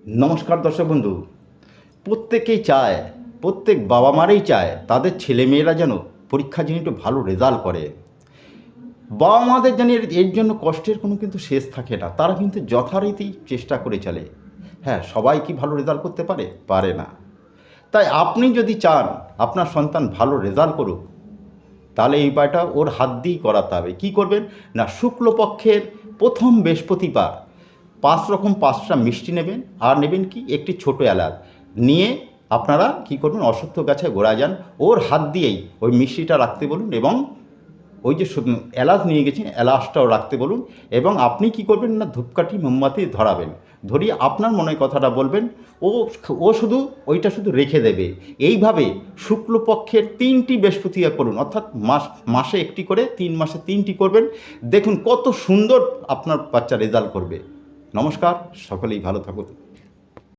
নমস্কার দর্শক বন্ধু। প্রত্যেকেই চায়, প্রত্যেক বাবা মারাই চায় তাদের ছেলেমেয়েরা যেন পরীক্ষা যেন একটু ভালো রেজাল্ট করে। বাবা মাদের জানি এর জন্য কষ্টের কোনো কিন্তু শেষ থাকে না, তারা কিন্তু যথারীতি চেষ্টা করে চলে। হ্যাঁ, সবাই কি ভালো রেজাল্ট করতে পারে? পারে না। তাই আপনি যদি চান আপনার সন্তান ভালো রেজাল্ট করুক, তাহলে এই উপায়টা ওর হাত দিয়েই করাতে হবে। কী করবেন না, শুক্লপক্ষের প্রথম বৃহস্পতিবার 5টা মিষ্টি নেবেন, আর নেবেন কি একটি ছোট এলাচ নিয়ে আপনারা কী করবেন, অশ্বত্থ গাছে গোড়ায় যান, ওর হাত দিয়েই ওই মিষ্টিটা রাখতে বলুন এবং ওই যে এলাচ নিয়ে গেছেন এলাচটাও রাখতে বলুন। এবং আপনি কি করবেন না, ধূপকাঠি মোমবাতি ধরাবেন, ধরিয়ে আপনার মনের কথাটা বলবেন। ও ও শুধু ওইটা শুধু রেখে দেবে। এইভাবে শুক্লপক্ষের 3টি বৃহস্পতিবার করুন, অর্থাৎ মাসে একটি করে 3 মাসে 3টি করবেন। দেখুন কত সুন্দর আপনার বাচ্চা রেজাল্ট করবে। নমস্কার, সকলেই ভালো থাকুন।